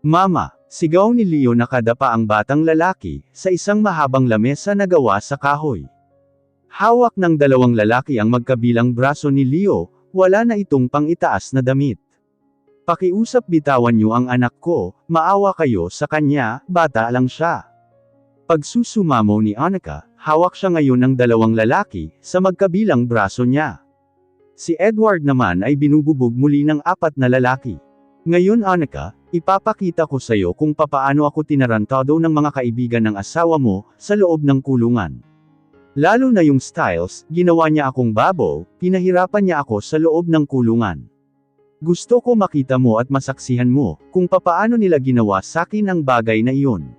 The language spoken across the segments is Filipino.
Mama, sigaw ni Leo nakadapa ang batang lalaki, sa isang mahabang lamesa na gawa sa kahoy. Hawak ng dalawang lalaki ang magkabilang braso ni Leo, wala na itong pang-itaas na damit. Pakiusap bitawan niyo ang anak ko, maawa kayo sa kanya, bata lang siya. Pagsusumamo ni Annika, hawak siya ngayon ng dalawang lalaki, sa magkabilang braso niya. Si Edward naman ay binububog muli ng 4 na lalaki. Ngayon Annika, ipapakita ko sa iyo kung papaano ako tinarantado ng mga kaibigan ng asawa mo, sa loob ng kulungan. Lalo na yung Styles, ginawa niya akong babow, pinahirapan niya ako sa loob ng kulungan. Gusto ko makita mo at masaksihan mo, kung papaano nila ginawa sakin ang bagay na iyon.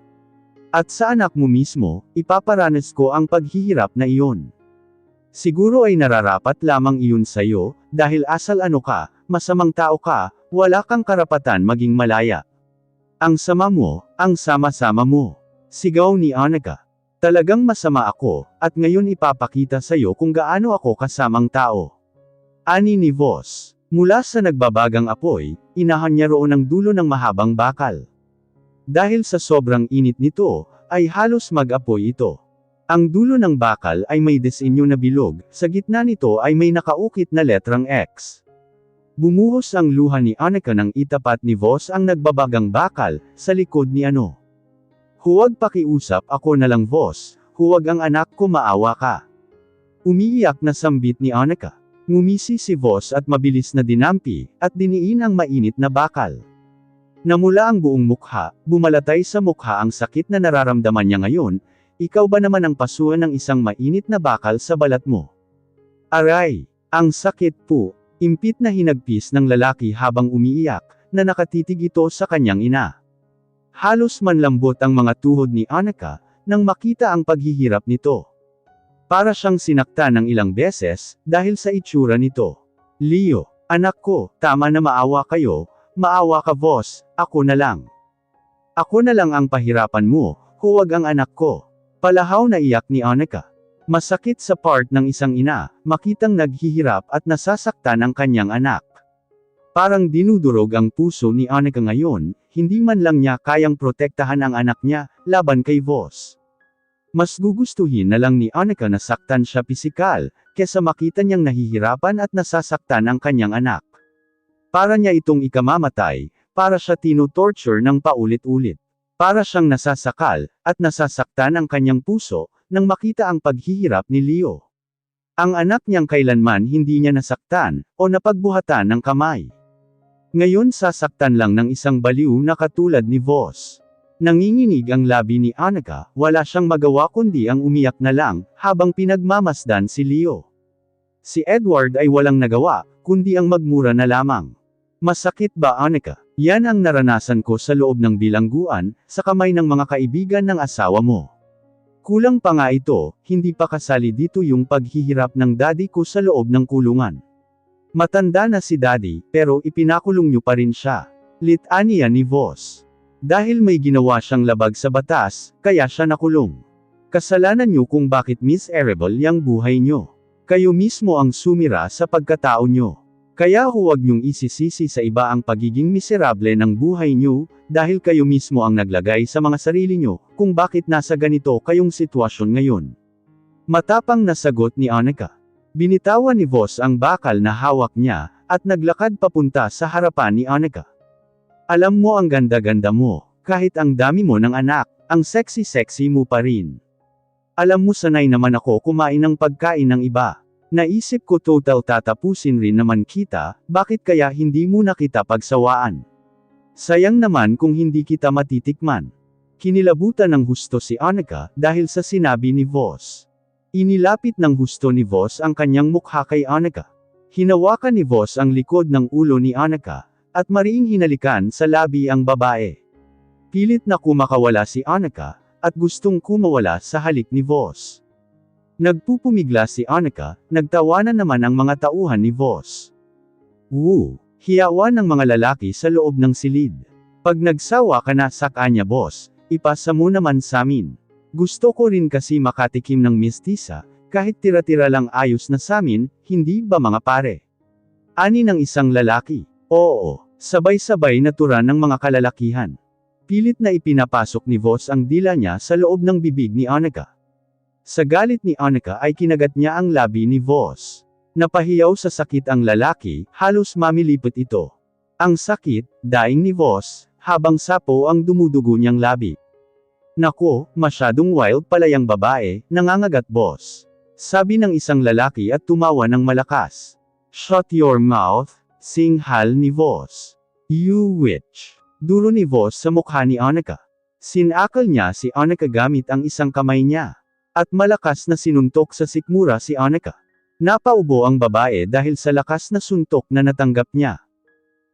At sa anak mo mismo, ipaparanas ko ang paghihirap na iyon. Siguro ay nararapat lamang iyon sa iyo, dahil asal ano ka, masamang tao ka, wala kang karapatan maging malaya. Ang sama mo, ang sama-sama mo. Sigaw ni Annika. Talagang masama ako, at ngayon ipapakita sa iyo kung gaano ako kasamang tao. Ani ni Voss. Mula sa nagbabagang apoy, inahan niya roon ang dulo ng mahabang bakal. Dahil sa sobrang init nito, ay halos mag-apoy ito. Ang dulo ng bakal ay may disenyo na bilog, sa gitna nito ay may nakaukit na letrang X. Bumuhos ang luha ni Annika nang itapat ni Voss ang nagbabagang bakal, sa likod ni ano. Huwag pakiusap ako na lang Voss, huwag ang anak ko maawa ka. Umiiyak na sambit ni Annika. Ngumisi si Voss at mabilis na dinampi, at diniin ang mainit na bakal. Namula ang buong mukha, bumalatay sa mukha ang sakit na nararamdaman niya ngayon, ikaw ba naman ang pasuan ng isang mainit na bakal sa balat mo? Aray! Ang sakit po! Impit na hinagpis ng lalaki habang umiiyak, na nakatitig ito sa kanyang ina. Halos manlambot ang mga tuhod ni Annika, nang makita ang paghihirap nito. Para siyang sinaktan ng ilang beses, dahil sa itsura nito. Leo, anak ko, tama na maawa kayo, maawa ka Voss, ako na lang. Ako na lang ang pahirapan mo, huwag ang anak ko. Palahaw na iyak ni Annika. Masakit sa part ng isang ina, makitang naghihirap at nasasaktan ang kanyang anak. Parang dinudurog ang puso ni Annika ngayon, hindi man lang niya kayang protektahan ang anak niya, laban kay Voss. Mas gugustuhin na lang ni Annika na saktan siya pisikal, kesa makita niyang nahihirapan at nasasaktan ang kanyang anak. Para niya itong ikamamatay, para siya tinu-torture ng paulit-ulit. Para siyang nasasakal, at nasasaktan ang kanyang puso, nang makita ang paghihirap ni Leo. Ang anak niyang kailanman hindi niya nasaktan, o napagbuhatan ng kamay. Ngayon sasaktan lang ng isang baliw na katulad ni Voss. Nanginginig ang labi ni Annika, wala siyang magawa kundi ang umiyak na lang, habang pinagmamasdan si Leo. Si Edward ay walang nagawa, kundi ang magmura na lamang. Masakit ba Annika? Yan ang naranasan ko sa loob ng bilangguan, sa kamay ng mga kaibigan ng asawa mo. Kulang pa nga ito, hindi pa kasali dito yung paghihirap ng daddy ko sa loob ng kulungan. Matanda na si daddy, pero ipinakulong niyo pa rin siya. Litanya ni Voss. Dahil may ginawa siyang labag sa batas, kaya siya nakulong. Kasalanan niyo kung bakit miserable yang buhay niyo. Kayo mismo ang sumira sa pagkatao niyo. Kaya huwag niyong isisisi sa iba ang pagiging miserable ng buhay niyo, dahil kayo mismo ang naglagay sa mga sarili niyo, kung bakit nasa ganito kayong sitwasyon ngayon. Matapang na sagot ni Annika. Binitawan ni Voss ang bakal na hawak niya, at naglakad papunta sa harapan ni Annika. Alam mo ang ganda-ganda mo, kahit ang dami mo ng anak, ang sexy-sexy mo pa rin. Alam mo sanay naman ako kumain ng pagkain ng iba. Naisip ko total tatapusin rin naman kita, bakit kaya hindi mo na kita pagsawaan? Sayang naman kung hindi kita matitikman. Kinilabutan ng husto si Annika, dahil sa sinabi ni Voss. Inilapit ng husto ni Voss ang kanyang mukha kay Annika. Hinawakan ni Voss ang likod ng ulo ni Annika, at mariing hinalikan sa labi ang babae. Pilit na kumakawala si Annika, at gustong kumawala sa halik ni Voss. Nagpupumigla si Annika, nagtawanan naman ang mga tauhan ni Voss. Hiyawan ng mga lalaki sa loob ng silid. Pag nagsawa ka na sa kanya boss, ipasa mo naman samin. Gusto ko rin kasi makatikim ng mistisa, kahit tira-tira lang ayos na samin, hindi ba mga pare? Ani ng isang lalaki. Oo, sabay-sabay na tura ng mga kalalakihan. Pilit na ipinapasok ni Voss ang dila niya sa loob ng bibig ni Annika. Sa galit ni Annika ay kinagat niya ang labi ni Voss. Napahiyaw sa sakit ang lalaki, halos mamilipot ito. Ang sakit, daing ni Voss, habang sapo ang dumudugo niyang labi. Nako, masyadong wild pala yang babae, nangangagat Voss. Sabi ng isang lalaki at tumawa ng malakas. Shut your mouth, singhal ni Voss. You witch. Duro ni Voss sa mukha ni Annika. Sinakal niya si Annika gamit ang isang kamay niya. At malakas na sinuntok sa sikmura si Annika. Napaubo ang babae dahil sa lakas na suntok na natanggap niya.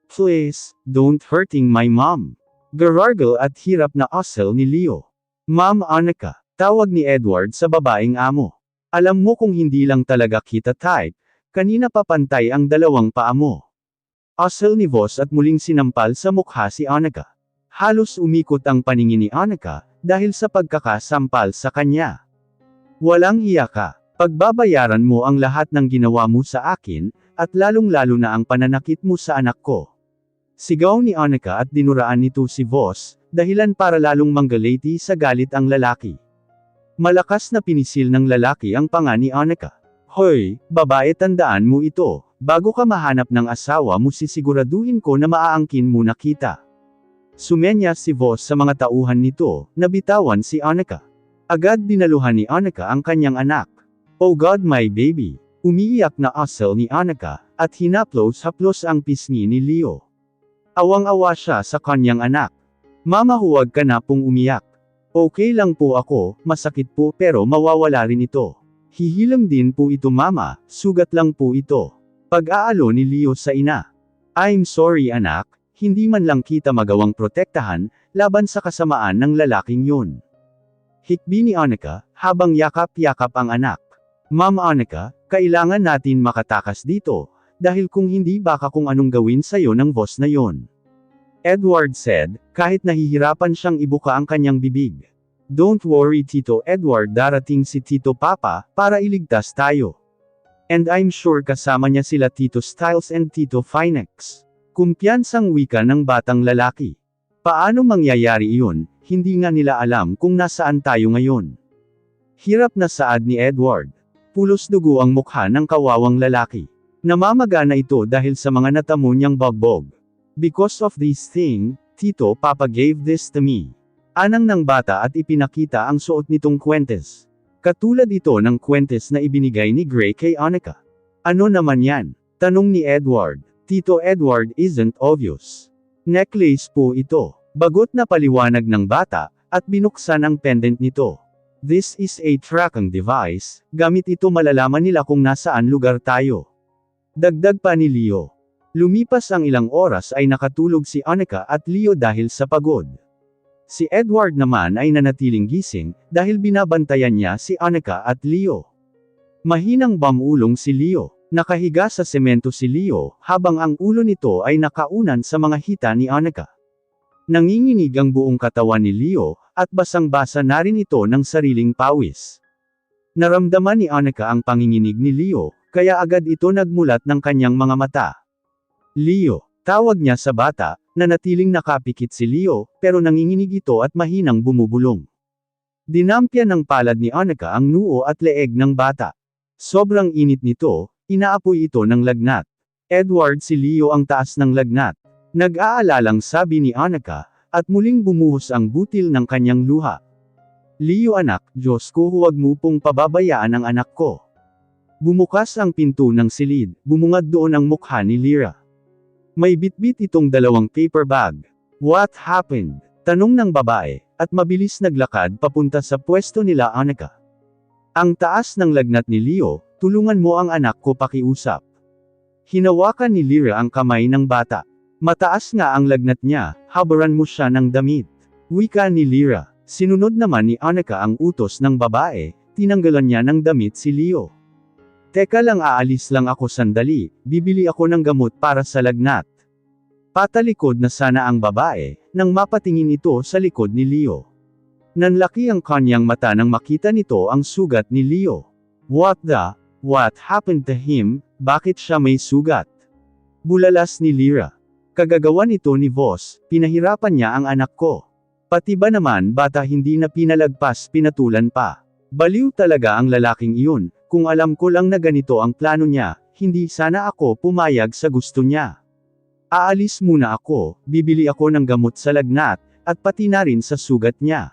Please, don't hurting my mom. Garargle at hirap na asal ni Leo. Ma'am Annika, tawag ni Edward sa babaeng amo. Alam mo kung hindi lang talaga kita type, kanina pa pantay ang dalawang paa mo. Asal ni Voss at muling sinampal sa mukha si Annika. Halos umikot ang paningin ni Annika, dahil sa pagkakasampal sa kanya. Walang hiya ka. Pagbabayaran mo ang lahat ng ginawa mo sa akin, at lalong-lalo na ang pananakit mo sa anak ko. Sigaw ni Annika at dinuraan nito si Voss, dahilan para lalong manggaliti sa galit ang lalaki. Malakas na pinisil ng lalaki ang panga ni Annika. Hoy, babae, tandaan mo ito. Bago ka mahanap ng asawa mo sisiguraduhin ko na maaangkin muna kita. Sumenya si Voss sa mga tauhan nito, nabitawan si Annika. Agad dinaluhan ni Annika ang kanyang anak. Oh God my baby! Umiiyak na asal ni Annika, at hinaplos-haplos ang pisngi ni Leo. Awang-awa siya sa kanyang anak. Mama, huwag ka na pong umiyak. Okay lang po ako, masakit po pero mawawala rin ito. Hihilam din po ito mama, sugat lang po ito. Pag-aalo ni Leo sa ina. I'm sorry anak, hindi man lang kita magawang protektahan, laban sa kasamaan ng lalaking yun. Hikbi ni Annika, habang yakap-yakap ang anak. Ma'am Annika, kailangan natin makatakas dito, dahil kung hindi baka kung anong gawin sa'yo ng boss na yon. Edward said, kahit nahihirapan siyang ibuka ang kanyang bibig. Don't worry Tito Edward, darating si Tito Papa, para iligtas tayo. And I'm sure kasama niya sila Tito Styles and Tito Finex. Kumpiyansang wika ng batang lalaki. Paano mangyayari iyon, hindi nga nila alam kung nasaan tayo ngayon. Hirap na saad ni Edward. Pulos dugo ang mukha ng kawawang lalaki. Namamagana ito dahil sa mga natamo niyang bagbog. Because of this thing, Tito Papa gave this to me. Anang ng bata at ipinakita ang suot nitong kwentes. Katulad ito ng kwentes na ibinigay ni Gray kay Annika. Ano naman yan? Tanong ni Edward. Tito Edward, isn't obvious. Necklace po ito. Bagot na paliwanag ng bata, at binuksan ang pendant nito. This is a tracking device, gamit ito malalaman nila kung nasaan lugar tayo. Dagdag pa ni Leo. Lumipas ang ilang oras ay nakatulog si Annika at Leo dahil sa pagod. Si Edward naman ay nanatiling gising, dahil binabantayan niya si Annika at Leo. Mahinang bamulong si Leo. Nakahiga sa semento si Leo, habang ang ulo nito ay nakaunan sa mga hita ni Annika. Nanginginig ang buong katawan ni Leo, at basang-basa na rin ito ng sariling pawis. Naramdaman ni Annika ang panginginig ni Leo, kaya agad ito nagmulat ng kanyang mga mata. Leo, tawag niya sa bata, nanatiling nakapikit si Leo, pero nanginginig ito at mahinang bumubulong. Dinampyan ng palad ni Annika ang noo at leeg ng bata. Sobrang init nito, inaapoy ito ng lagnat. Edward, si Leo ang taas ng lagnat. Nag-aalalang sabi ni Annika, at muling bumuhos ang butil ng kanyang luha. Leo anak, Diyos ko, huwag mo pong pababayaan ang anak ko. Bumukas ang pinto ng silid, bumungad doon ang mukha ni Lyra. May bitbit itong dalawang paper bag. What happened? Tanong ng babae, at mabilis naglakad papunta sa pwesto nila Annika. Ang taas ng lagnat ni Leo, tulungan mo ang anak ko pakiusap. Hinawakan ni Lyra ang kamay ng bata. Mataas nga ang lagnat niya, habaran mo siya ng damit. Wika ni Lyra. Sinunod naman ni Annika ang utos ng babae, tinanggalan niya ng damit si Leo. Teka lang, aalis lang ako sandali, bibili ako ng gamot para sa lagnat. Patalikod na sana ang babae, nang mapatingin ito sa likod ni Leo. Nanlaki ang kanyang mata nang makita nito ang sugat ni Leo. What happened to him? Bakit siya may sugat? Bulalas ni Lyra. Kagagawa nito ni Voss, pinahirapan niya ang anak ko. Pati ba naman bata hindi na pinalagpas pinatulan pa. Baliw talaga ang lalaking iyon, kung alam ko lang na ganito ang plano niya, hindi sana ako pumayag sa gusto niya. Aalis muna ako, bibili ako ng gamot sa lagnat, at pati na rin sa sugat niya.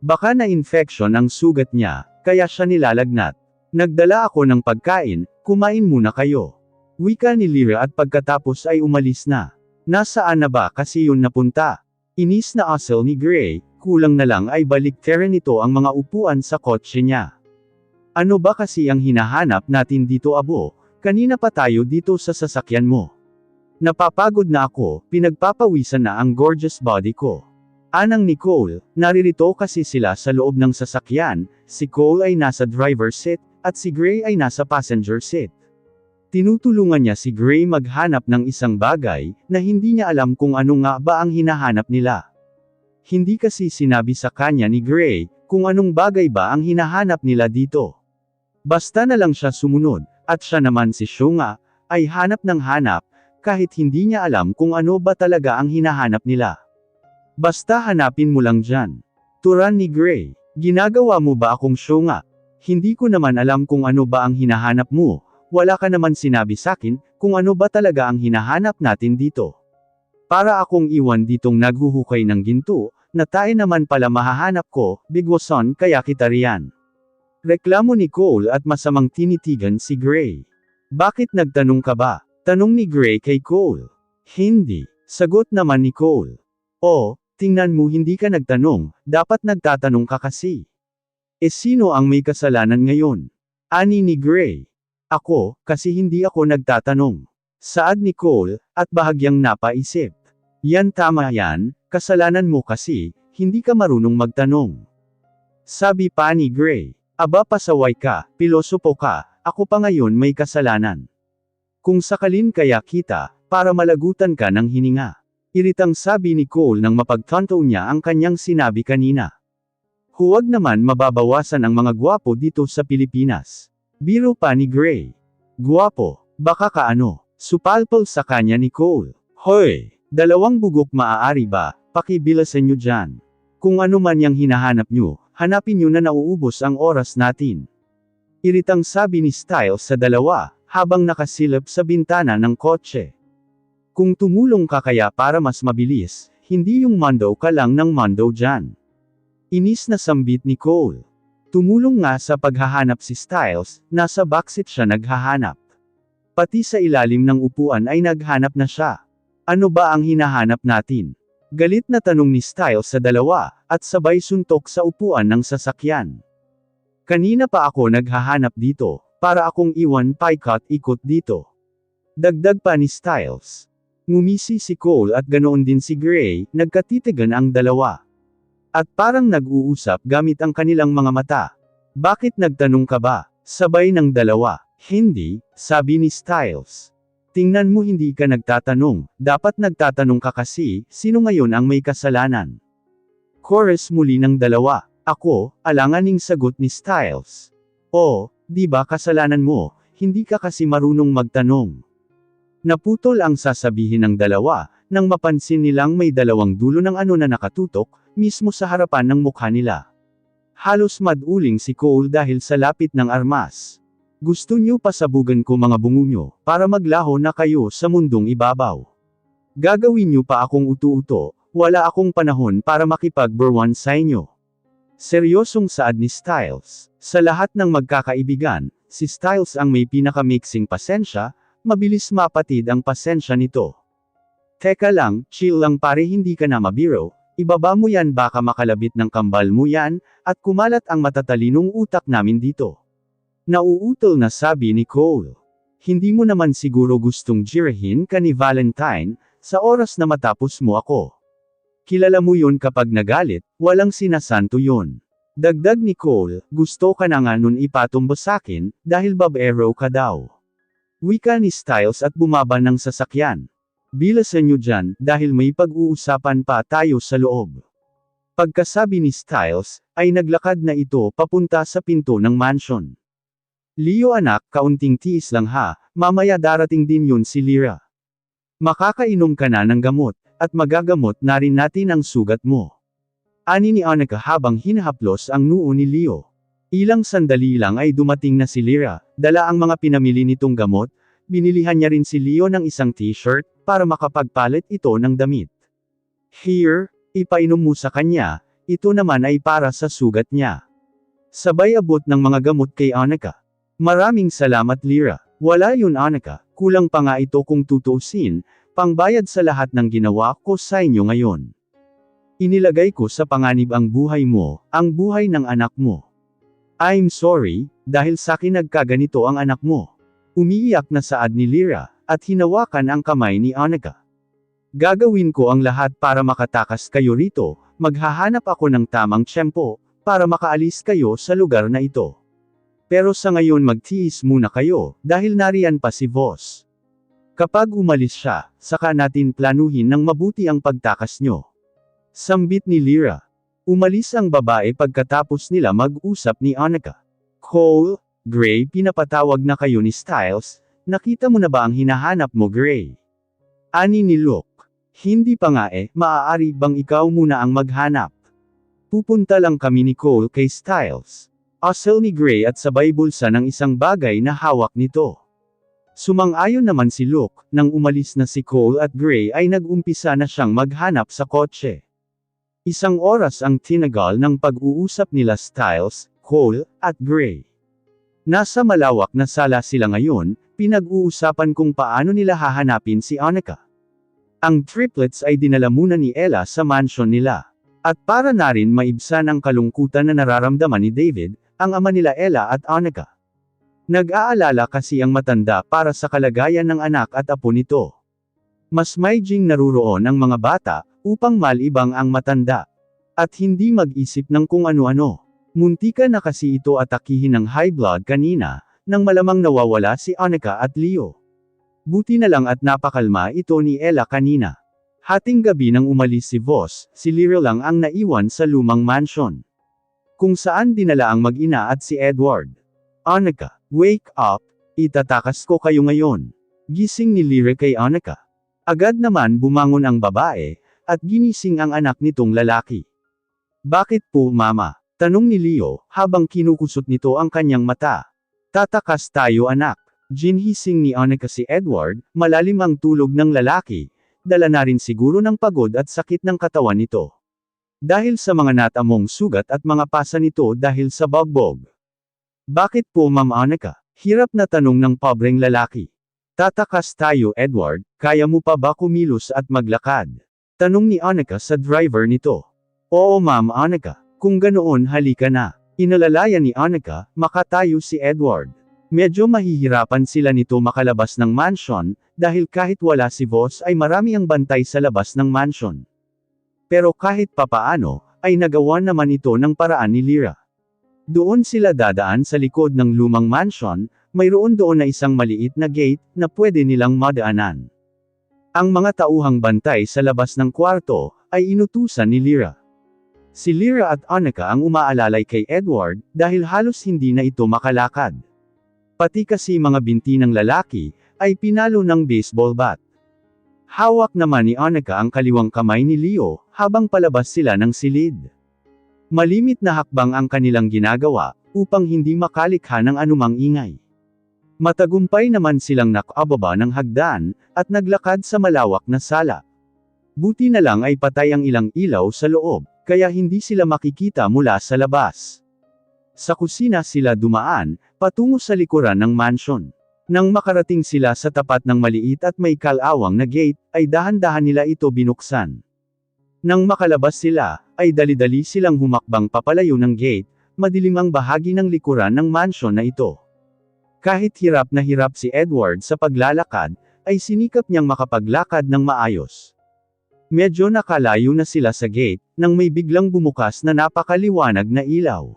Baka na-infection ang sugat niya, kaya siya nilalagnat. Nagdala ako ng pagkain, kumain muna kayo. Wika ni Lyra at pagkatapos ay umalis na. Nasaan na ba kasi yun napunta? Inis na asal ni Gray, kulang na lang ay baliktaran nito ang mga upuan sa kotse niya. Ano ba kasi ang hinahanap natin dito abo? Kanina pa tayo dito sa sasakyan mo. Napapagod na ako, pinagpapawisan na ang gorgeous body ko. Anang ni Cole, naririto kasi sila sa loob ng sasakyan, si Cole ay nasa driver's seat, at si Gray ay nasa passenger seat. Tinutulungan niya si Gray maghanap ng isang bagay, na hindi niya alam kung ano nga ba ang hinahanap nila. Hindi kasi sinabi sa kanya ni Gray, kung anong bagay ba ang hinahanap nila dito. Basta na lang siya sumunod, at siya naman si Shunga, ay hanap ng hanap, kahit hindi niya alam kung ano ba talaga ang hinahanap nila. Basta hanapin mo lang dyan. Turan ni Gray, ginagawa mo ba akong Shunga? Hindi ko naman alam kung ano ba ang hinahanap mo. Wala ka naman sinabi sakin, kung ano ba talaga ang hinahanap natin dito. Para akong iwan ditong naghuhukay ng ginto, na tayo naman pala mahahanap ko, bigwason kaya kita riyan. Reklamo ni Cole at masamang tinitigan si Gray. Bakit nagtanong ka ba? Tanong ni Gray kay Cole. Hindi. Sagot naman ni Cole. Oh, tingnan mo hindi ka nagtanong, dapat nagtatanong ka kasi. Sino ang may kasalanan ngayon? Ani ni Gray. Ako, kasi hindi ako nagtatanong. Saad ni Cole, at bahagyang napaisip. Yan tama yan, kasalanan mo kasi, hindi ka marunong magtanong. Sabi pa ni Gray. Aba pasaway ka, pilosopo ka, ako pa ngayon may kasalanan. Kung sakalin kaya kita, para malagutan ka ng hininga. Iritang sabi ni Cole nang mapagtanto niya ang kanyang sinabi kanina. Huwag naman mababawasan ang mga gwapo dito sa Pilipinas. Biro pa ni Gray. Gwapo, baka kaano, supalpal sa kanya ni Cole. Hoy, 2 bugok maaari ba, pakibilasan nyo dyan. Kung ano man yang hinahanap nyo, hanapin nyo na nauubos ang oras natin. Iritang sabi ni Styles sa dalawa, habang nakasilip sa bintana ng kotse. Kung tumulong ka kaya para mas mabilis, hindi yung mando ka lang ng mando dyan. Inis na sambit ni Cole. Tumulong nga sa paghahanap si Styles, nasa backseat siya naghahanap. Pati sa ilalim ng upuan ay naghanap na siya. Ano ba ang hinahanap natin? Galit na tanong ni Styles sa dalawa, at sabay suntok sa upuan ng sasakyan. Kanina pa ako naghahanap dito, para akong iwan paikot-ikot dito. Dagdag pa ni Styles. Ngumisi si Cole at ganoon din si Gray, nagkatitigan ang dalawa. At parang nag-uusap gamit ang kanilang mga mata. Bakit nagtanong ka ba? Sabay ng dalawa. Hindi, sabi ni Styles. Tingnan mo hindi ka nagtatanong, dapat nagtatanong ka kasi, sino ngayon ang may kasalanan? Chorus muli ng dalawa. Ako, alanganing sagot ni Styles. Oh, di ba kasalanan mo, hindi ka kasi marunong magtanong. Naputol ang sasabihin ng dalawa, nang mapansin nilang may 2 dulo ng ano na nakatutok, mismo sa harapan ng mukha nila. Halos maduling si Cole dahil sa lapit ng armas. Gusto niyo pasabugan ko mga bungo nyo, para maglaho na kayo sa mundong ibabaw. Gagawin niyo pa akong utu-uto, wala akong panahon para makipag-berwan sa inyo. Seryosong saad ni Styles. Sa lahat ng magkakaibigan, si Styles ang may pinaka-mixing pasensya, mabilis mapatid ang pasensya nito. Teka lang, chill lang pare hindi ka na mabiro, ibaba mo yan baka makalabit ng kambal mo yan, at kumalat ang matatalinong utak namin dito. Nauutol na sabi ni Cole. Hindi mo naman siguro gustong jirahin ka ni Valentine, sa oras na matapos mo ako. Kilala mo yun kapag nagalit, walang sinasanto yun. Dagdag ni Cole, gusto ka na nga nun ipatumba sakin, dahil babaero ka daw. Wika ni Styles at bumaba ng sasakyan. Bilasan nyo dyan, dahil may pag-uusapan pa tayo sa loob. Pagkasabi ni Styles, ay naglakad na ito papunta sa pinto ng mansion. Leo anak, kaunting tiis lang ha, mamaya darating din yun si Lyra. Makakainom ka na ng gamot, at magagamot na rin natin ang sugat mo. Ani ni Annika habang hinahaplos ang noo ni Leo. Ilang sandali lang ay dumating na si Lyra, dala ang mga pinamili nitong gamot, binilihan niya rin si Leo ng isang t-shirt, para makapagpalit ito ng damit. Here, ipainom mo sa kanya, ito naman ay para sa sugat niya. Sabay abot ng mga gamot kay Annika. Maraming salamat Lyra. Wala yun Annika, kulang pa nga ito kung tutuusin, pangbayad sa lahat ng ginawa ko sa inyo ngayon. Inilagay ko sa panganib ang buhay mo, ang buhay ng anak mo. I'm sorry, dahil sakin nagkaganito ang anak mo. Umiiyak na saad ni Lyra, at hinawakan ang kamay ni Annika. Gagawin ko ang lahat para makatakas kayo rito, maghahanap ako ng tamang tiyempo, para makaalis kayo sa lugar na ito. Pero sa ngayon magtiis muna kayo, dahil nariyan pa si Voss. Kapag umalis siya, saka natin planuhin ng mabuti ang pagtakas nyo. Sambit ni Lyra. Umalis ang babae pagkatapos nila mag-usap ni Annika. Cole, Gray, pinapatawag na kayo ni Styles, nakita mo na ba ang hinahanap mo Gray? Ani ni Luke. Hindi pa nga maaari bang ikaw muna ang maghanap? Pupunta lang kami ni Cole kay Styles. Asal ni Gray at sabay bulsa ng isang bagay na hawak nito. Sumang-ayon naman si Luke, nang umalis na si Cole at Gray ay nag-umpisa na siyang maghanap sa kotse. Isang oras ang tinagal ng pag-uusap nila Styles, Cole, at Gray. Nasa malawak na sala sila ngayon, pinag-uusapan kung paano nila hahanapin si Annika. Ang triplets ay dinala muna ni Ella sa mansion nila. At para na rin maibsan ang kalungkutan na nararamdaman ni David, ang ama nila Ella at Annika. Nag-aalala kasi ang matanda para sa kalagayan ng anak at apo nito. Mas maiging naruroon ang mga bata, upang malibang ang matanda. At hindi mag-isip ng kung ano-ano. Muntika na kasi ito atakihin ng high blood kanina, nang malamang nawawala si Annika at Leo. Buti na lang at napakalma ito ni Ella kanina. Hating gabi nang umalis si Voss, si Lyra lang ang naiwan sa lumang mansion. Kung saan dinala ang mag-ina at si Edward. Annika, wake up, itatakas ko kayo ngayon. Gising ni Lyra kay Annika. Agad naman bumangon ang babae, at ginising ang anak nitong lalaki. Bakit po mama? Tanong ni Leo, habang kinukusot nito ang kanyang mata. Tatakas tayo anak. Ginhising ni Annika si Edward, malalim ang tulog ng lalaki, dala na rin siguro ng pagod at sakit ng katawan nito. Dahil sa mga natamong sugat at mga pasa nito dahil sa bagbog. Bakit po Ma'am Annika? Hirap na tanong ng pobreng lalaki. Tatakas tayo Edward, kaya mo pa ba kumilos at maglakad? Tanong ni Annika sa driver nito. Oo Ma'am Annika, kung ganoon halika na. Inalalayan ni Annika, makatayo si Edward. Medyo mahihirapan sila nito makalabas ng mansion, dahil kahit wala si Voss ay marami ang bantay sa labas ng mansion. Pero kahit papaano, ay nagawa naman ito ng paraan ni Lyra. Doon sila dadaan sa likod ng lumang mansion, mayroon doon na isang maliit na gate, na pwede nilang madaanan. Ang mga tauhang bantay sa labas ng kwarto, ay inutusan ni Lyra. Si Lyra at Annika ang umaalalay kay Edward, dahil halos hindi na ito makalakad. Pati kasi mga binti ng lalaki, ay pinalo ng baseball bat. Hawak naman ni Annika ang kaliwang kamay ni Leo, habang palabas sila ng silid. Malimit na hakbang ang kanilang ginagawa, upang hindi makalikha ng anumang ingay. Matagumpay naman silang nakababa ng hagdan, at naglakad sa malawak na sala. Buti na lang ay patay ang ilang ilaw sa loob, kaya hindi sila makikita mula sa labas. Sa kusina sila dumaan, patungo sa likuran ng mansion. Nang makarating sila sa tapat ng maliit at may kalawang na gate, ay dahan-dahan nila ito binuksan. Nang makalabas sila, ay dali-dali silang humakbang papalayo ng gate, madilim ang bahagi ng likuran ng mansion na ito. Kahit hirap na hirap si Edward sa paglalakad, ay sinikap niyang makapaglakad ng maayos. Medyo nakalayo na sila sa gate, nang may biglang bumukas na napakaliwanag na ilaw.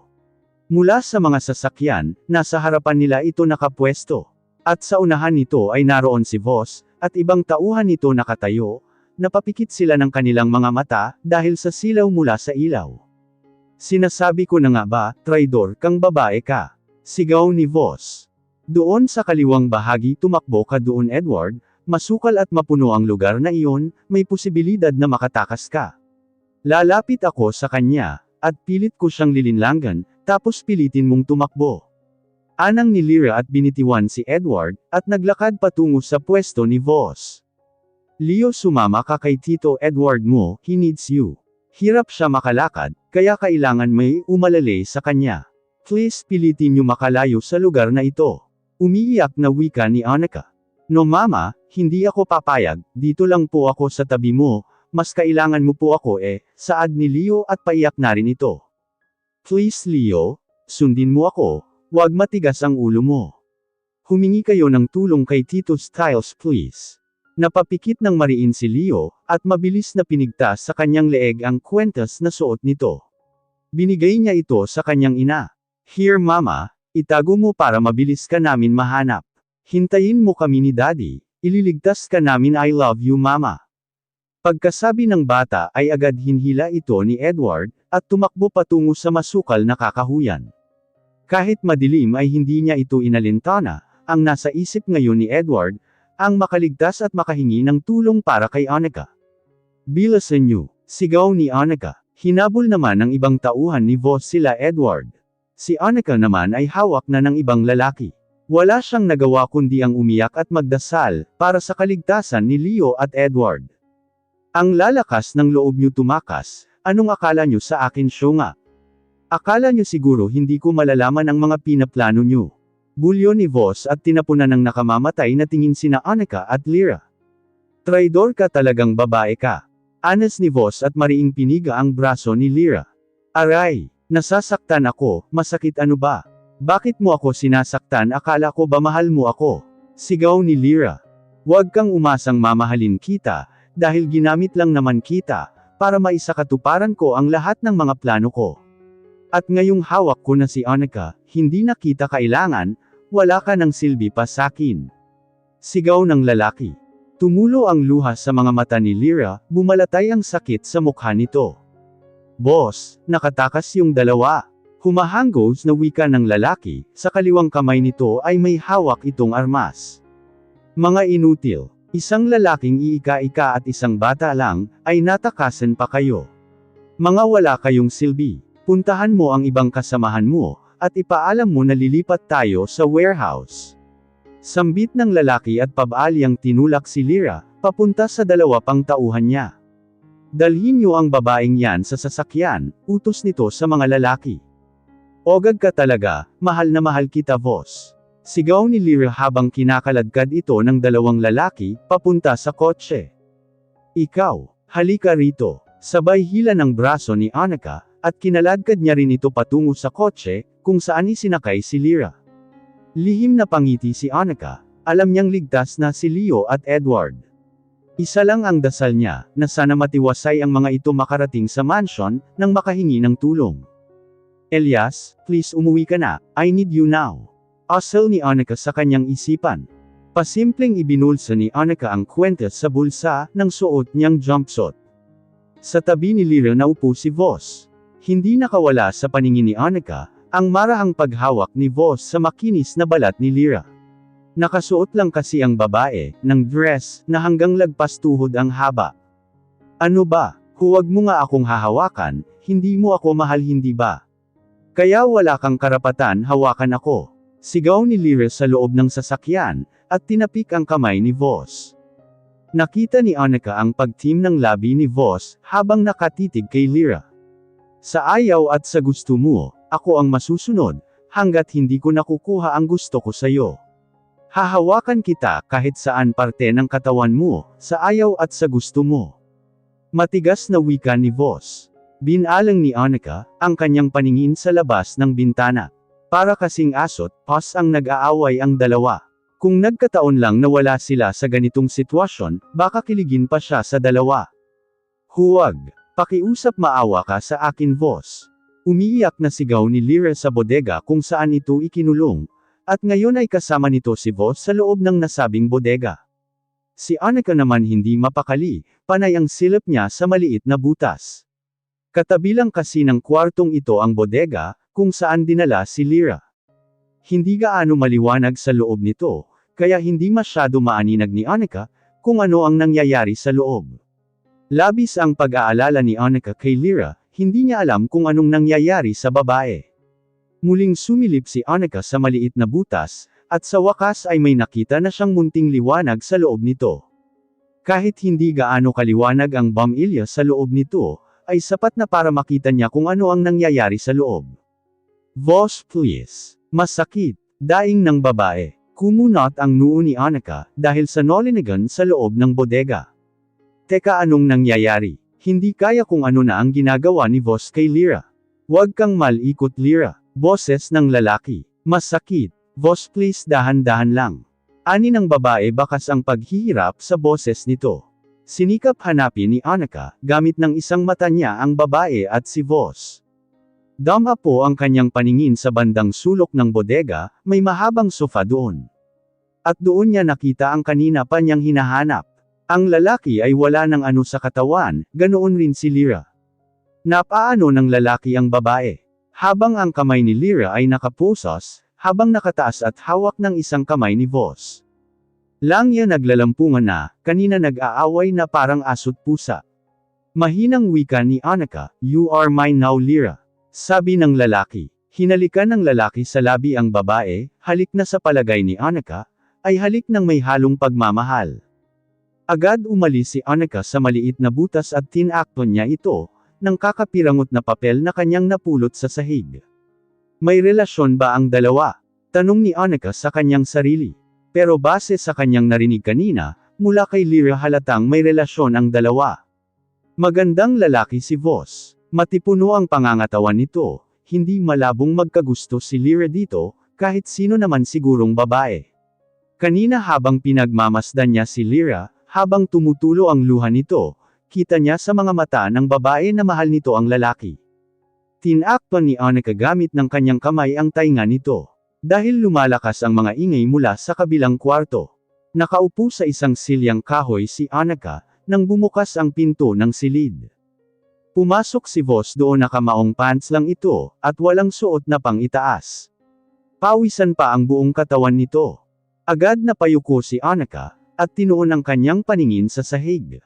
Mula sa mga sasakyan, nasa harapan nila ito nakapwesto. At sa unahan nito ay naroon si Voss, at ibang tauhan nito nakatayo, napapikit sila ng kanilang mga mata, dahil sa silaw mula sa ilaw. Sinasabi ko na nga ba, traidor kang babae ka? Sigaw ni Voss. Doon sa kaliwang bahagi tumakbo ka doon Edward, masukal at mapuno ang lugar na iyon, may posibilidad na makatakas ka. Lalapit ako sa kanya, at pilit ko siyang lilinlangan, tapos pilitin mong tumakbo. Anang ni Lyra at binitiwan si Edward, at naglakad patungo sa pwesto ni Voss. Leo, sumama ka kay Tito Edward mo, he needs you. Hirap siya makalakad, kaya kailangan may umalalay sa kanya. Please pilitin niyo makalayo sa lugar na ito. Umiiyak na wika ni Annika. No mama, hindi ako papayag, dito lang po ako sa tabi mo, mas kailangan mo po ako saad ni Leo at paiyak na rin ito. Please Leo, sundin mo ako, wag matigas ang ulo mo. Humingi kayo ng tulong kay Tito Styles please. Napapikit ng mariin si Leo, at mabilis na pinigtas sa kanyang leeg ang kwentas na suot nito. Binigay niya ito sa kanyang ina. Here mama, itago mo para mabilis ka namin mahanap. Hintayin mo kami ni daddy, ililigtas ka namin I love you mama. Pagkasabi ng bata ay agad hinhila ito ni Edward, at tumakbo patungo sa masukal na kakahuyan. Kahit madilim ay hindi niya ito inalintana, ang nasa isip ngayon ni Edward, ang makaligtas at makahingi ng tulong para kay Annika. Bilisan niyo, sigaw ni Annika. Hinabol naman ng ibang tauhan ni Voss sila Edward. Si Annika naman ay hawak na ng ibang lalaki. Wala siyang nagawa kundi ang umiyak at magdasal, para sa kaligtasan ni Leo at Edward. Ang lalakas ng loob niyo tumakas, anong akala niyo sa akin siyo nga? Akala niyo siguro hindi ko malalaman ang mga pinaplano niyo. Bulyo ni Voss at tinapunan ng nakamamatay na tingin sina Annika at Lyra. Traidor ka talagang babae ka. Anas ni Voss at mariing piniga ang braso ni Lyra. Aray, nasasaktan ako, masakit ano ba? Bakit mo ako sinasaktan akala ko ba mahal mo ako? Sigaw ni Lyra. Huwag kang umasang mamahalin kita, dahil ginamit lang naman kita, para maisakatuparan ko ang lahat ng mga plano ko. At ngayong hawak ko na si Annika, hindi na kita kailangan, wala ka ng silbi pa sakin. Sigaw ng lalaki. Tumulo ang luha sa mga mata ni Lyra, bumalatay ang sakit sa mukha nito. Boss, nakatakas yung dalawa. Humahanggos na wika ng lalaki, sa kaliwang kamay nito ay may hawak itong armas. Mga inutil. Isang lalaking iika-ika at isang bata lang, ay natakasan pa kayo. Mga wala kayong silbi. Puntahan mo ang ibang kasamahan mo, at ipaalam mo na lilipat tayo sa warehouse. Sambit ng lalaki at pabalyang tinulak si Lyra, papunta sa dalawa pang tauhan niya. Dalhin niyo ang babaeng yan sa sasakyan, utos nito sa mga lalaki. Ogag ka talaga, mahal na mahal kita Voss. Sigaw ni Lyra habang kinakaladkad ito ng dalawang lalaki, papunta sa kotse. Ikaw, halika rito. Sabay hila ng braso ni Annika, at kinaladkad niya rin ito patungo sa kotse, kung saan isinakay si Lyra. Lihim na pangiti si Annika, alam niyang ligtas na si Leo at Edward. Isa lang ang dasal niya, na sana matiwasay ang mga ito makarating sa mansion, nang makahingi ng tulong. Elias, please umuwi ka na, I need you now. Asal ni Annika sa kanyang isipan. Pasimpleng ibinulsa ni Annika ang kwentas sa bulsa, ng suot niyang jumpsuit. Sa tabi ni Lyra naupo si Voss. Hindi nakawala sa paningin ni Annika, ang marahang paghawak ni Voss sa makinis na balat ni Lyra. Nakasuot lang kasi ang babae, ng dress, na hanggang lagpas tuhod ang haba. Ano ba, huwag mo nga akong hahawakan, hindi mo ako mahal hindi ba? Kaya wala kang karapatan hawakan ako. Sigaw ni Lyra sa loob ng sasakyan, at tinapik ang kamay ni Voss. Nakita ni Annika ang pagtim ng labi ni Voss, habang nakatitig kay Lyra. Sa ayaw at sa gusto mo, ako ang masusunod, hanggat hindi ko nakukuha ang gusto ko sayo. Hahawakan kita kahit saan parte ng katawan mo, sa ayaw at sa gusto mo. Matigas na wika ni Voss. Binalang ni Annika, ang kanyang paningin sa labas ng bintana. Para kasing asot, pas ang nag-aaway ang dalawa. Kung nagkataon lang na wala sila sa ganitong sitwasyon, baka kiligin pa siya sa dalawa. Huwag. Pakiusap maawa ka sa akin Voss. Umiiyak na sigaw ni Lyra sa bodega kung saan ito ikinulong, at ngayon ay kasama nito si Voss sa loob ng nasabing bodega. Si Annika naman hindi mapakali, panay ang silip niya sa maliit na butas. Katabilang kasi ng kwartong ito ang bodega, kung saan dinala si Lyra. Hindi gaano maliwanag sa loob nito, kaya hindi masyado maaninag ni Annika, kung ano ang nangyayari sa loob. Labis ang pag-aalala ni Annika kay Lyra, hindi niya alam kung anong nangyayari sa babae. Muling sumilip si Annika sa maliit na butas, at sa wakas ay may nakita na siyang munting liwanag sa loob nito. Kahit hindi gaano kaliwanag ang bumilya sa loob nito, ay sapat na para makita niya kung ano ang nangyayari sa loob. "Boss please." Masakit, daing ng babae. Kumunot ang noo ni Annika, dahil sa nolinigan sa loob ng bodega. Teka, anong nangyayari? Hindi kaya kung ano na ang ginagawa ni Boss kay Lyra. "Huwag kang malikot Lyra." Boses ng lalaki. "Masakit. Boss please, dahan-dahan lang." Ani ng babae, bakas ang paghihirap sa boses nito. Sinikap hanapin ni Annika, gamit ng isang mata niya ang babae at si Boss. Dama po ang kanyang paningin sa bandang sulok ng bodega, may mahabang sofa doon. At doon niya nakita ang kanina pa niyang hinahanap. Ang lalaki ay wala ng ano sa katawan, ganoon rin si Lyra. Napaano ng lalaki ang babae. Habang ang kamay ni Lyra ay nakapusos, habang nakataas at hawak ng isang kamay ni Boss. Langya naglalampungan na, kanina nag-aaway na parang aso't pusa. Mahinang wika ni Annika, "You are mine now Lyra." Sabi ng lalaki. Hinalikan ng lalaki sa labi ang babae, halik na sa palagay ni Annika, ay halik ng may halong pagmamahal. Agad umalis si Annika sa maliit na butas at tinakton niya ito, ng kakapirangot na papel na kanyang napulot sa sahig. May relasyon ba ang dalawa? Tanong ni Annika sa kanyang sarili. Pero base sa kanyang narinig kanina, mula kay Lyra halatang may relasyon ang dalawa. Magandang lalaki si Boss. Matipuno ang pangangatawan nito, hindi malabong magkagusto si Lyra dito, kahit sino naman sigurong babae. Kanina habang pinagmamasdan niya si Lyra, habang tumutulo ang luha nito, kita niya sa mga mata ng babae na mahal nito ang lalaki. Tinakpan ni Annika gamit ng kanyang kamay ang tainga nito. Dahil lumalakas ang mga ingay mula sa kabilang kwarto. Nakaupo sa isang silyang kahoy si Annika, nang bumukas ang pinto ng silid. Pumasok si Boss doon, nakamaong pants lang ito, at walang suot na pang-itaas. Pawisan pa ang buong katawan nito. Agad na payuko si Annika, at tinuon ang kanyang paningin sa sahig.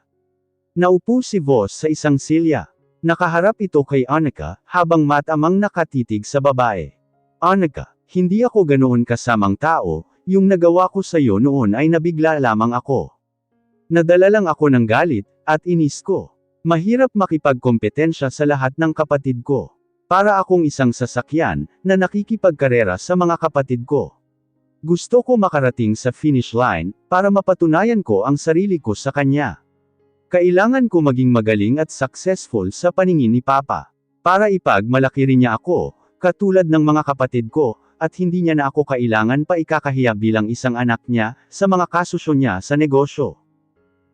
Naupo si Boss sa isang silya. Nakaharap ito kay Annika, habang matamang nakatitig sa babae. "Annika, hindi ako ganoon kasamang tao, yung nagawa ko sa iyo noon ay nabigla lamang ako. Nadala lang ako ng galit, at inis ko. Mahirap makipagkompetensya sa lahat ng kapatid ko. Para akong isang sasakyan, na nakikipagkarera sa mga kapatid ko. Gusto ko makarating sa finish line, para mapatunayan ko ang sarili ko sa kanya. Kailangan ko maging magaling at successful sa paningin ni Papa. Para ipagmalaki rin niya ako, katulad ng mga kapatid ko, at hindi niya na ako kailangan pa ikakahiya bilang isang anak niya, sa mga kasusyo niya sa negosyo.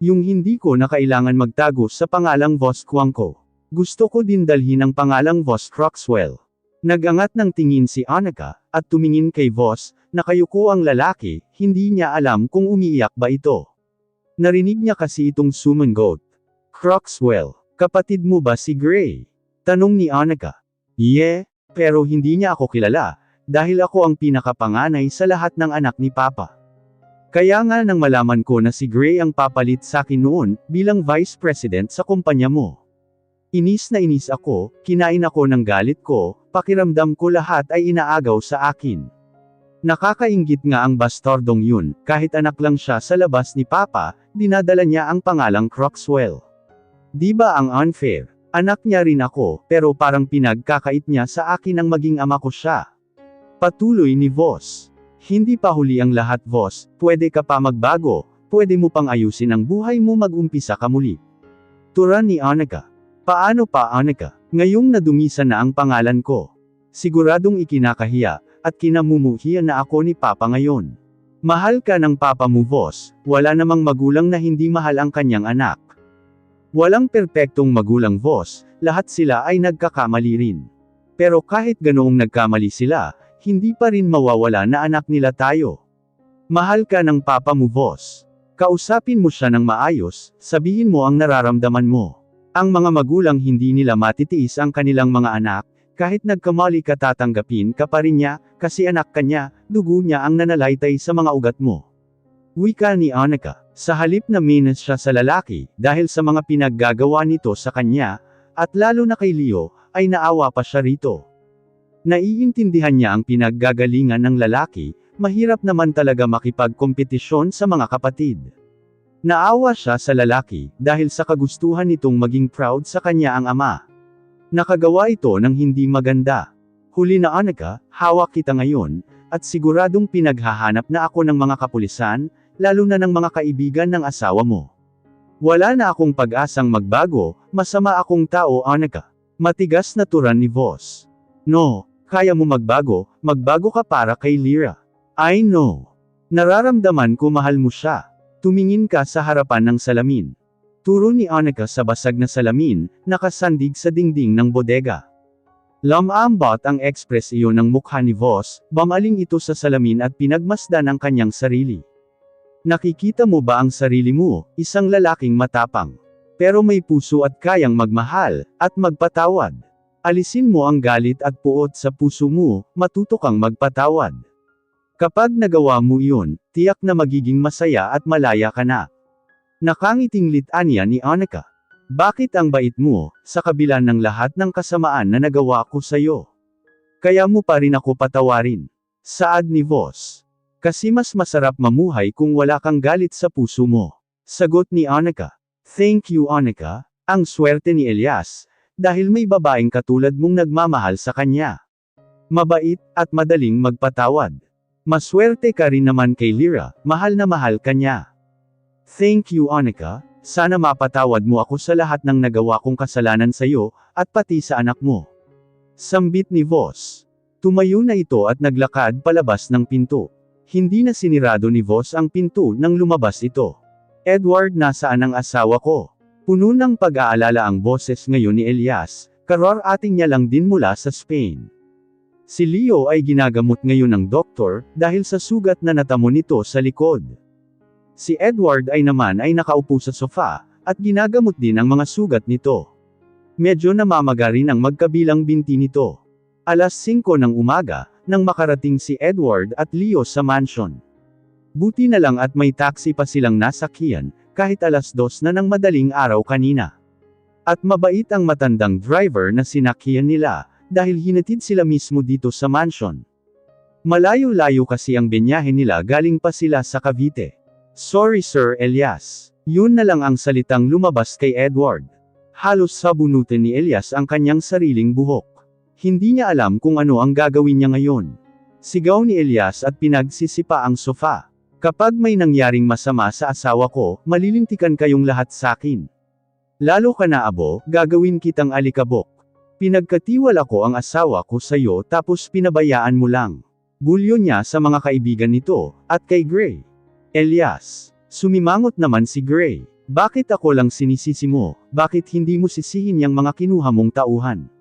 Yung hindi ko na kailangan magtago sa pangalang Boss Kwangko. Gusto ko din dalhin ang pangalang Boss Croxwell." Nagangat ng tingin si Annika, at tumingin kay Boss, nakayuko ang lalaki, hindi niya alam kung umiiyak ba ito. Narinig niya kasi itong sumangot. "Croxwell, kapatid mo ba si Gray?" Tanong ni Annika. "Yeah, pero hindi niya ako kilala, dahil ako ang pinakapanganay sa lahat ng anak ni Papa. Kaya nga nang malaman ko na si Gray ang papalit sa akin noon, bilang Vice President sa kumpanya mo. Inis na inis ako, kinain ako ng galit ko, pakiramdam ko lahat ay inaagaw sa akin. Nakakainggit nga ang bastardong yun, kahit anak lang siya sa labas ni Papa, dinadala niya ang pangalang Croxwell. Di ba ang unfair? Anak niya rin ako, pero parang pinagkakait niya sa akin ang maging ama ko siya." Patuloy ni Boss. "Hindi pa huli ang lahat Boss, pwede ka pa magbago, pwede mo pang ayusin ang buhay mo, mag-umpisa ka muli." Turan ni Annika. "Paano pa Annika? Ngayong nadumisa na ang pangalan ko. Siguradong ikinakahiya, at kinamumuhian na ako ni Papa ngayon. Mahal ka ng Papa mo Boss, wala namang magulang na hindi mahal ang kanyang anak. Walang perpektong magulang Boss, lahat sila ay nagkakamali rin. Pero kahit ganoong nagkamali sila, hindi pa rin mawawala na anak nila tayo. Mahal ka ng Papa mo Boss. Kausapin mo siya ng maayos, sabihin mo ang nararamdaman mo. Ang mga magulang hindi nila matitiis ang kanilang mga anak, kahit nagkamali ka tatanggapin ka pa rin niya, kasi anak ka niya, dugo niya ang nanalaitay sa mga ugat mo." Wika ni Annika. Sa halip na minus siya sa lalaki, dahil sa mga pinaggagawa nito sa kanya, at lalo na kay Leo, ay naawa pa siya rito. Naiintindihan niya ang pinaggagalingan ng lalaki, mahirap naman talaga makipagkompetisyon sa mga kapatid. Naawa siya sa lalaki, dahil sa kagustuhan nitong maging proud sa kanya ang ama. Nakagawa ito ng hindi maganda. Huli na Annika, hawak kita ngayon, at siguradong pinaghahanap na ako ng mga kapulisan, lalo na ng mga kaibigan ng asawa mo. Wala na akong pag-asang magbago, masama akong tao Annika. Matigas na turan ni Voss. No, kaya mo magbago ka para kay Lyra. I know. Nararamdaman ko mahal mo siya. Tumingin ka sa harapan ng salamin. Turo ni Annika sa basag na salamin, nakasandig sa dingding ng bodega. Lumambot ang ekspresyon ng mukha ni Voss, bamaling ito sa salamin at pinagmasdan ang kanyang sarili. Nakikita mo ba ang sarili mo, isang lalaking matapang? Pero may puso at kayang magmahal, at magpatawad. Alisin mo ang galit at puot sa puso mo, matuto kang magpatawad. Kapag nagawa mo iyon, tiyak na magiging masaya at malaya ka na. Nakangiting litanya ni Annika. Bakit ang bait mo, sa kabila ng lahat ng kasamaan na nagawa ko sa'yo? Kaya mo pa rin ako patawarin. Saad ni Voss. Kasi mas masarap mamuhay kung wala kang galit sa puso mo. Sagot ni Annika. Thank you Annika, ang swerte ni Elias, dahil may babaeng katulad mong nagmamahal sa kanya. Mabait, at madaling magpatawad. Maswerte ka rin naman kay Lyra, mahal na mahal ka niya. Thank you Annika, sana mapatawad mo ako sa lahat ng nagawa kong kasalanan sa iyo, at pati sa anak mo. Sambit ni Voss. Tumayo na ito at naglakad palabas ng pinto. Hindi na sinirado ni Voss ang pinto nang lumabas ito. Edward, nasaan ang asawa ko? Puno ng pag-aalala ang boses ngayon ni Elias, kararating niya lang din mula sa Spain. Si Leo ay ginagamot ngayon ng doktor, dahil sa sugat na natamo nito sa likod. Si Edward ay naman ay nakaupo sa sofa, at ginagamot din ang mga sugat nito. Medyo namamaga rin ang magkabilang binti nito. Alas 5 ng umaga, nang makarating si Edward at Leo sa mansion. Buti na lang at may taxi pa silang nasakyan, kahit alas 2 na ng madaling araw kanina. At mabait ang matandang driver na sinakyan nila, dahil hinatid sila mismo dito sa mansion. Malayo-layo kasi ang binyahe nila, galing pa sila sa Cavite. Sorry Sir Elias. Yun na lang ang salitang lumabas kay Edward. Halos sabunutin ni Elias ang kanyang sariling buhok. Hindi niya alam kung ano ang gagawin niya ngayon. Sigaw ni Elias at pinagsisipa ang sofa. Kapag may nangyaring masama sa asawa ko, malilintikan kayong lahat sakin. Lalo ka na abo, gagawin kitang alikabok. Pinagkatiwala ko ang asawa ko sa'yo tapos pinabayaan mo lang. Bulyo niya sa mga kaibigan nito, at kay Gray. Elias. Sumimangot naman si Gray. Bakit ako lang sinisisi mo, bakit hindi mo sisihin yang mga kinuha mong tauhan?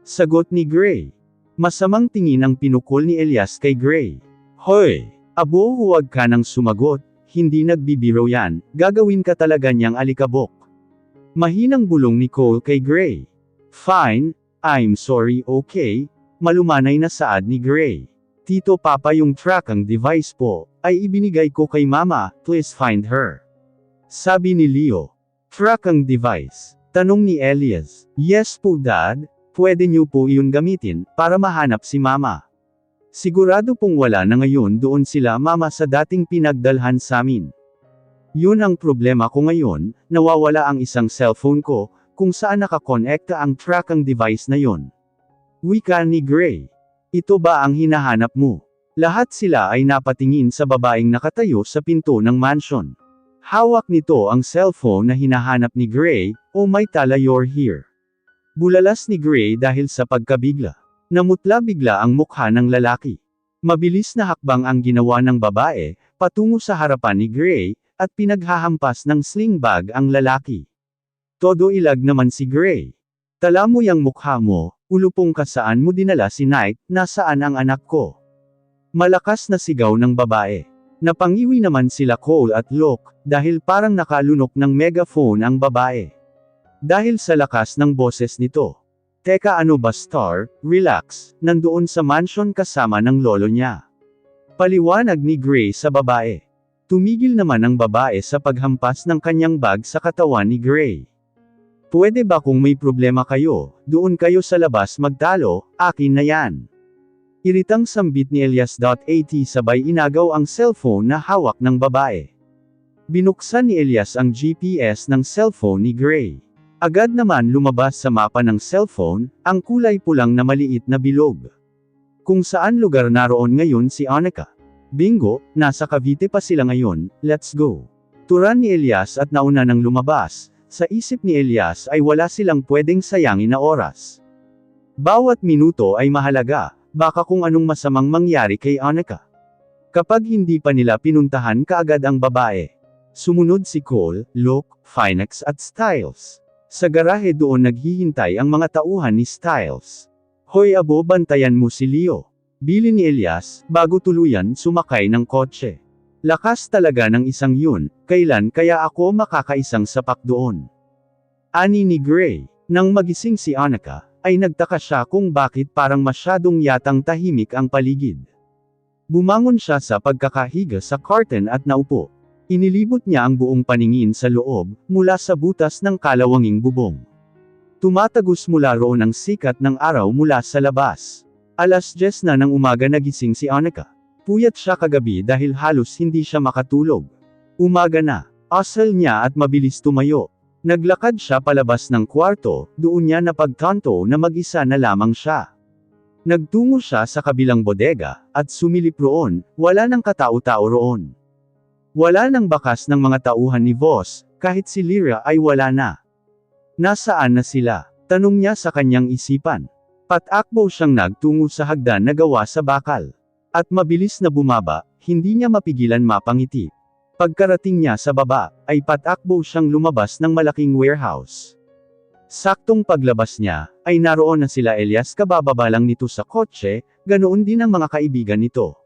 Sagot ni Gray. Masamang tingin ang pinukol ni Elias kay Gray. Hoy! Abo, huwag ka nang sumagot, hindi nagbibiro yan, gagawin ka talaga niyang alikabok. Mahinang bulong ni Cole kay Gray. Fine, I'm sorry, okay? Malumanay na saad ni Gray. Tito Papa, yung tracking device po, ay ibinigay ko kay Mama, please find her. Sabi ni Leo. Tracking device? Tanong ni Elias. Yes po Dad, pwede niyo po iyon gamitin, para mahanap si Mama. Sigurado pong wala na ngayon doon sila Mama sa dating pinagdalhan samin. Yun ang problema ko ngayon, nawawala ang isang cellphone ko, kung saan nakakonekta ang tracking device na yon. Wika ni Gray. Ito ba ang hinahanap mo? Lahat sila ay napatingin sa babaeng nakatayo sa pinto ng mansion. Hawak nito ang cellphone na hinahanap ni Gray. Oh my tala, you're here. Bulalas ni Gray dahil sa pagkabigla. Namutla bigla ang mukha ng lalaki. Mabilis na hakbang ang ginawa ng babae, patungo sa harapan ni Gray, at pinaghahampas ng sling bag ang lalaki. Todo ilag naman si Gray. Tala mo yang mukha mo, ulupong ka, saan mo dinala si Knight, nasaan ang anak ko? Malakas na sigaw ng babae. Napangiwi naman sila Cole at Locke, dahil parang nakalunok ng megaphone ang babae. Dahil sa lakas ng boses nito. Teka, ano ba Star, relax, nandoon sa mansion kasama ng lolo niya. Paliwanag ni Gray sa babae. Tumigil naman ang babae sa paghampas ng kanyang bag sa katawan ni Gray. Pwede ba kung may problema kayo, doon kayo sa labas magtalo, akin na yan. Iritang sambit ni Elias.At sabay inagaw ang cellphone na hawak ng babae. Binuksan ni Elias ang GPS ng cellphone ni Gray. Agad naman lumabas sa mapa ng cellphone, ang kulay pulang na maliit na bilog. Kung saan lugar naroon ngayon si Annika. Bingo, nasa Cavite pa sila ngayon, let's go. Turan ni Elias at nauna nang lumabas, sa isip ni Elias ay wala silang pwedeng sayangin na oras. Bawat minuto ay mahalaga, baka kung anong masamang mangyari kay Annika. Kapag hindi pa nila pinuntahan kaagad ang babae. Sumunod si Cole, Luke, Phoenix at Styles. Sa garahe doon naghihintay ang mga tauhan ni Styles. Hoy abo, bantayan mo si Leo. Bili ni Elias, bago tuluyan sumakay ng kotse. Lakas talaga ng isang yun, kailan kaya ako makakaisang sapak doon? Ani ni Gray. Nang magising si Annika, ay nagtaka siya kung bakit parang masyadong yatang tahimik ang paligid. Bumangon siya sa pagkakahiga sa curtain at naupo. Inilibot niya ang buong paningin sa loob, mula sa butas ng kalawanging bubong. Tumatagos mula roon ang sikat ng araw mula sa labas. 10:00 na ng umaga nagising si Annika. Puyat siya kagabi dahil halos hindi siya makatulog. Umaga na. Asal niya at mabilis tumayo. Naglakad siya palabas ng kwarto, doon niya napagtanto na mag-isa na lamang siya. Nagtungo siya sa kabilang bodega, at sumilip roon, wala nang katao-tao roon. Wala nang bakas ng mga tauhan ni Voss, kahit si Lyra ay wala na. Nasaan na sila? Tanong niya sa kanyang isipan. Patakbo siyang nagtungo sa hagdan na gawa sa bakal. At mabilis na bumaba, hindi niya mapigilan mapangiti. Pagkarating niya sa baba, ay patakbo siyang lumabas ng malaking warehouse. Saktong paglabas niya, ay naroon na sila Elias kabababa lang nito sa kotse, ganoon din ang mga kaibigan nito.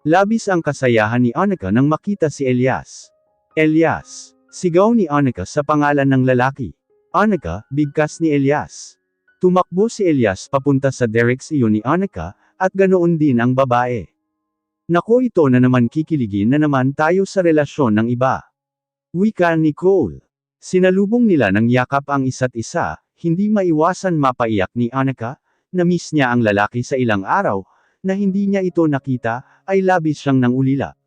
Labis ang kasayahan ni Annika nang makita si Elias. Elias! Sigaw ni Annika sa pangalan ng lalaki. Annika, bigkas ni Elias. Tumakbo si Elias papunta sa direksyon ni Annika, at ganoon din ang babae. Naku, ito na naman, kikiligin na naman tayo sa relasyon ng iba. Wika ni Cole. Sinalubong nila ng yakap ang isa't isa, hindi maiwasan mapaiyak ni Annika, na-miss niya ang lalaki sa ilang araw, na hindi niya ito nakita, ay labis siyang nangulila.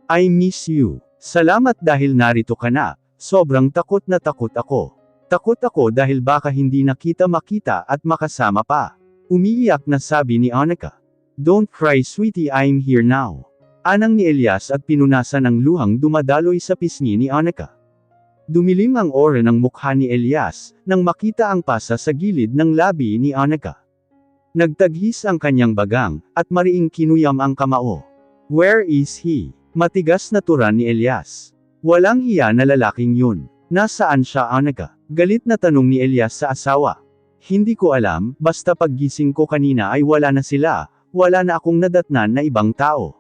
I miss you. Salamat dahil narito ka na, sobrang takot na takot ako. Takot ako dahil baka hindi na kita makita at makasama pa. Umiiyak na sabi ni Annika. Don't cry sweetie, I'm here now. Anang ni Elias at pinunasan ng luhang dumadaloy sa pisngi ni Annika. Dumilim ang aura ng mukha ni Elias, nang makita ang pasa sa gilid ng labi ni Annika. Nagtaghis ang kanyang bagang, at mariing kinuyam ang kamao. Where is he? Matigas na turan ni Elias. Walang hiya na lalaking yun. Nasaan siya, Annika? Galit na tanong ni Elias sa asawa. Hindi ko alam, basta paggising ko kanina ay wala na sila, wala na akong nadatnan na ibang tao.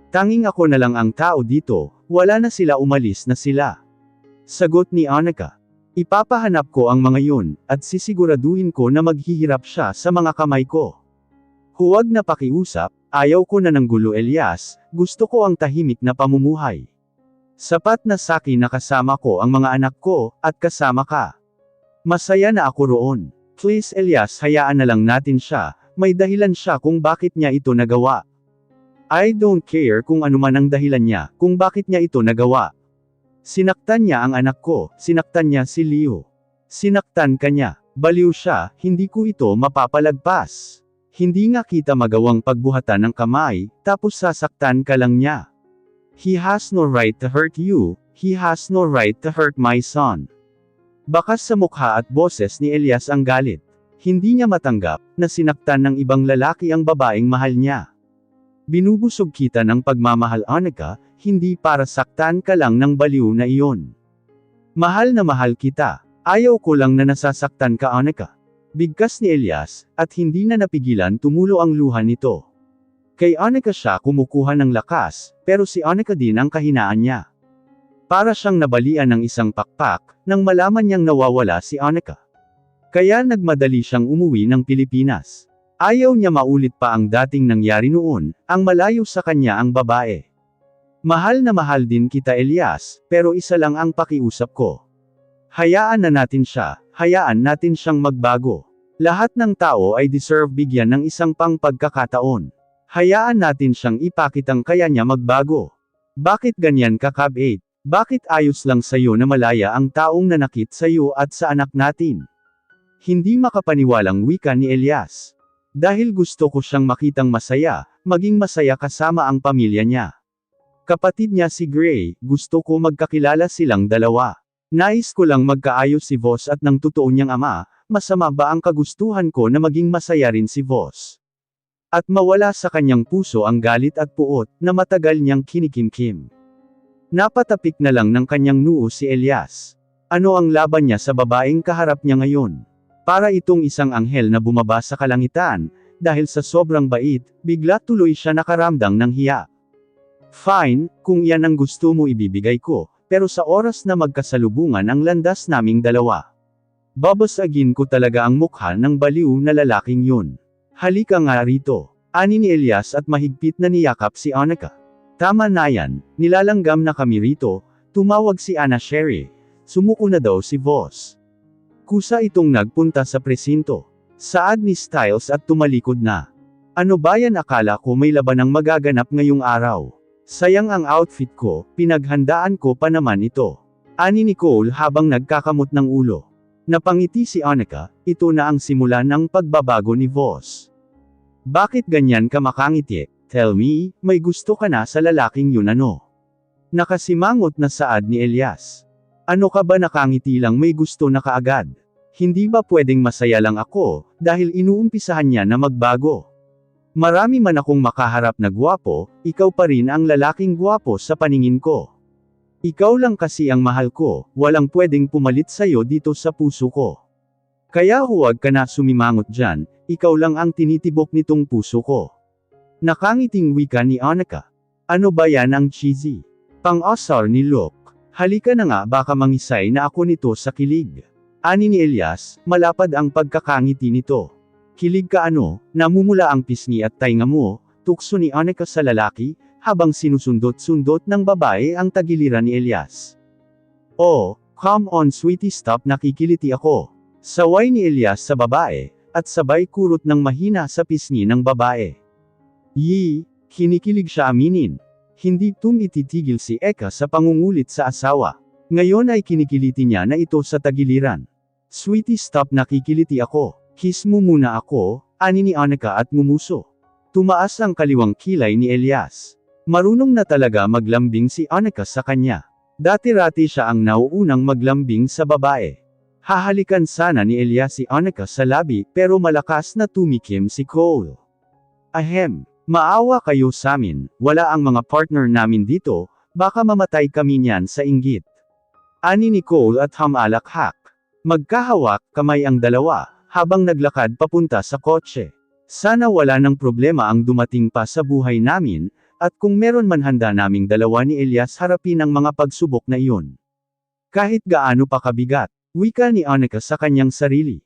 Tanging ako na lang ang tao dito, wala na sila, umalis na sila. Sagot ni Annika. Ipapahanap ko ang mga yun, at sisiguraduhin ko na maghihirap siya sa mga kamay ko. Huwag na pakiusap, ayaw ko na ng gulo Elias, gusto ko ang tahimik na pamumuhay. Sapat na sa'kin na kasama ko ang mga anak ko, at kasama ka. Masaya na ako roon. Please Elias, hayaan na lang natin siya, may dahilan siya kung bakit niya ito nagawa. I don't care kung ano man ang dahilan niya, kung bakit niya ito nagawa. Sinaktan niya ang anak ko, sinaktan niya si Leo. Sinaktan ka niya, baliw siya, hindi ko ito mapapalagpas. Hindi nga kita magawang pagbuhatan ng kamay, tapos sasaktan ka lang niya. He has no right to hurt you, he has no right to hurt my son. Bakas sa mukha at boses ni Elias ang galit. Hindi niya matanggap, na sinaktan ng ibang lalaki ang babaeng mahal niya. Binubusog kita ng pagmamahal Annika, hindi para saktan ka lang ng baliw na iyon. Mahal na mahal kita, ayaw ko lang na nasasaktan ka Annika. Bigkas ni Elias, at hindi na napigilan tumulo ang luha nito. Kay Annika siya kumukuha ng lakas, pero si Annika din ang kahinaan niya. Para siyang nabalian ng isang pakpak, nang malaman niyang nawawala si Annika. Kaya nagmadali siyang umuwi ng Pilipinas. Ayaw niya maulit pa ang dating nangyari noon, ang malayo sa kanya ang babae. Mahal na mahal din kita Elias, pero isa lang ang pakiusap ko. Hayaan na natin siya, hayaan natin siyang magbago. Lahat ng tao ay deserve bigyan ng isang pang pagkakataon. Hayaan natin siyang ipakitang kaya niya magbago. Bakit ganyan ka Cab 8? Bakit ayos lang sa'yo na malaya ang taong nanakit sa'yo at sa anak natin? Hindi makapaniwalang wika ni Elias. Dahil gusto ko siyang makitang masaya, maging masaya kasama ang pamilya niya. Kapatid niya si Gray, gusto ko magkakilala silang dalawa. Nais ko lang magkaayos si Voss at ng totoo niyang ama, masama ba ang kagustuhan ko na maging masaya rin si Voss? At mawala sa kanyang puso ang galit at puot, na matagal niyang kinikimkim. Napatapik na lang ng kanyang noo si Elias. Ano ang laban niya sa babaeng kaharap niya ngayon? Para itong isang anghel na bumaba sa kalangitan, dahil sa sobrang bait, bigla tuloy siya nakaramdang ng hiya. Fine, kung yan ang gusto mo ibibigay ko, pero sa oras na magkasalubungan ang landas naming dalawa. Babasagin ko talaga ang mukha ng baliw na lalaking yun. Halika nga rito. Ani ni Elias at mahigpit na niyakap si Annika. Tama na yan, nilalanggam na kami rito, tumawag si Anna Sherry. Sumuko na daw si Voss. Kusa itong nagpunta sa presinto. Saad ni Styles at tumalikod na. Ano ba yan akala ko may labanang magaganap ngayong araw? Sayang ang outfit ko, pinaghandaan ko pa naman ito. Ani ni Cole habang nagkakamot ng ulo. Napangiti si Annika, ito na ang simula ng pagbabago ni Voss. Bakit ganyan ka makangiti? Tell me, may gusto ka na sa lalaking yun ano? Nakasimangot na saad ni Elias. Ano ka ba nakangiti lang may gusto na kaagad? Hindi ba pwedeng masaya lang ako, dahil inuumpisahan niya na magbago? Marami man akong makaharap na gwapo, ikaw pa rin ang lalaking gwapo sa paningin ko. Ikaw lang kasi ang mahal ko, walang pwedeng pumalit sa'yo dito sa puso ko. Kaya huwag ka na sumimangot dyan, ikaw lang ang tinitibok nitong puso ko. Nakangiting wika ni Annika. Ano ba yan ang cheesy? Pang-asar ni Luke. Halika na nga baka mangisay na ako nito sa kilig. Ani ni Elias, malapad ang pagkakangiti nito. Kilig ka ano, namumula ang pisngi at tainga mo, tukso ni Annika sa lalaki, habang sinusundot-sundot ng babae ang tagiliran ni Elias. Oh, come on sweetie stop nakikiliti ako. Saway ni Elias sa babae, at sabay kurot ng mahina sa pisngi ng babae. Yee, kinikilig siya aminin. Hindi tumititigil si Eka sa pangungulit sa asawa. Ngayon ay kinikiliti niya na ito sa tagiliran. Sweetie stop nakikiliti ako. Kiss mo muna ako, ani ni Annika at ngumuso. Tumaas ang kaliwang kilay ni Elias. Marunong na talaga maglambing si Annika sa kanya. Dati-rati siya ang nauunang maglambing sa babae. Hahalikan sana ni Elias si Annika sa labi pero malakas na tumikim si Cole. Ahem, maawa kayo samin, wala ang mga partner namin dito, baka mamatay kami niyan sa inggit. Ani ni Cole at hamalakhak. Magkahawak kamay ang dalawa, habang naglakad papunta sa kotse. Sana wala ng problema ang dumating pa sa buhay namin, at kung meron man handa naming dalawa ni Elias harapin ang mga pagsubok na iyon. Kahit gaano pa kabigat, wika ni Annika sa kanyang sarili.